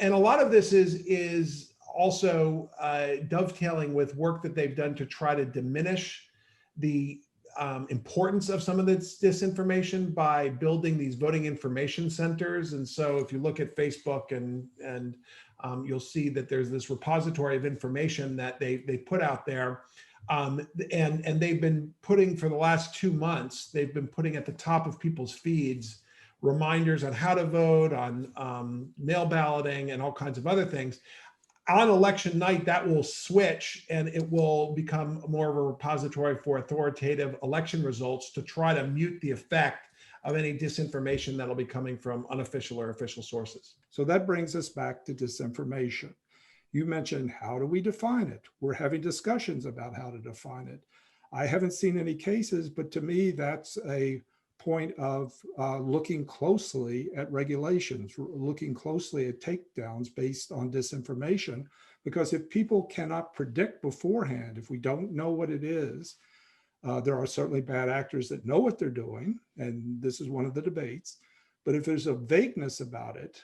And a lot of this is also dovetailing with work that they've done to try to diminish the importance of some of this disinformation by building these voting information centers. And so if you look at Facebook and you'll see that there's this repository of information that they put out there. And they've been putting, for the last 2 months, they've been putting at the top of people's feeds reminders on how to vote, on mail balloting, and all kinds of other things. On election night, that will switch and it will become more of a repository for authoritative election results to try to mute the effect of any disinformation that'll be coming from unofficial or official sources. So that brings us back to disinformation. You mentioned, how do we define it? We're having discussions about how to define it. I haven't seen any cases, but to me, that's a point of looking closely at regulations, looking closely at takedowns based on disinformation. Because if people cannot predict beforehand, if we don't know what it is, there are certainly bad actors that know what they're doing, and this is one of the debates. But if there's a vagueness about it,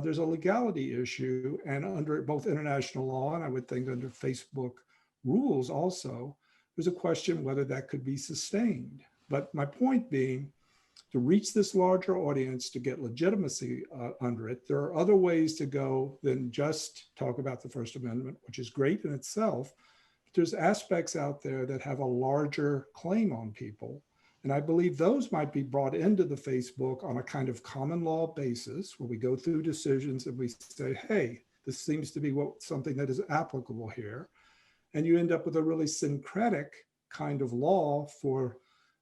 there's a legality issue, and under both international law and I would think under Facebook rules also, there's a question whether that could be sustained. But my point being, to reach this larger audience, to get legitimacy under it, there are other ways to go than just talk about the First Amendment, which is great in itself. But there's aspects out there that have a larger claim on people. And I believe those might be brought into the Facebook on a kind of common law basis, where we go through decisions and we say, hey, this seems to be something that is applicable here. And you end up with a really syncretic kind of law for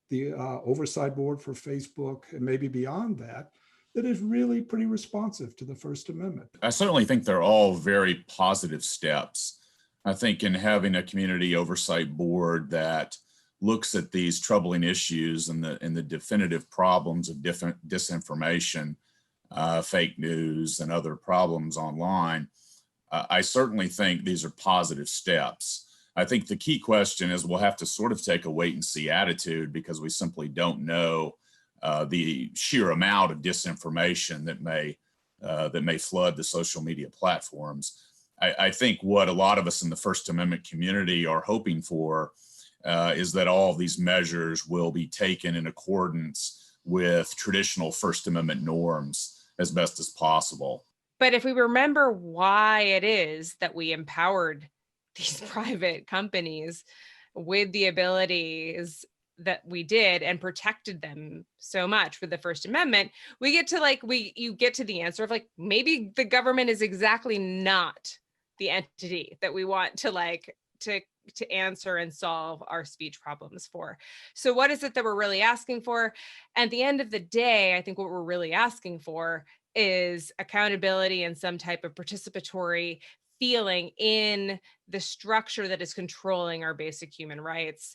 the oversight board for Facebook, and maybe beyond that, that is really pretty responsive to the First Amendment. I certainly think they're all very positive steps. I think in having a community oversight board that looks at these troubling issues and the definitive problems of disinformation, fake news, and other problems online, I certainly think these are positive steps. I think the key question is we'll have to sort of take a wait and see attitude, because we simply don't know the sheer amount of disinformation that may flood the social media platforms. I think what a lot of us in the First Amendment community are hoping for is that all of these measures will be taken in accordance with traditional First Amendment norms as best as possible. But if we remember why it is that we empowered these private companies with the abilities that we did and protected them so much with the First Amendment, we get to you get to the answer of maybe the government is exactly not the entity that we want to answer and solve our speech problems for. So what is it that we're really asking for? At the end of the day, I think what we're really asking for is accountability and some type of participatory feeling in the structure that is controlling our basic human rights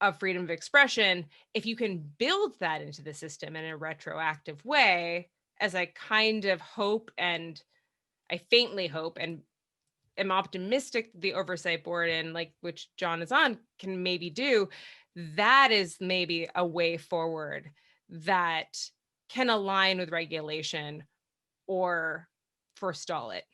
of freedom of expression. If you can build that into the system in a retroactive way, as I kind of hope, and I faintly hope and am optimistic the oversight board, and which John is on, can maybe do, that is maybe a way forward that can align with regulation or forestall it.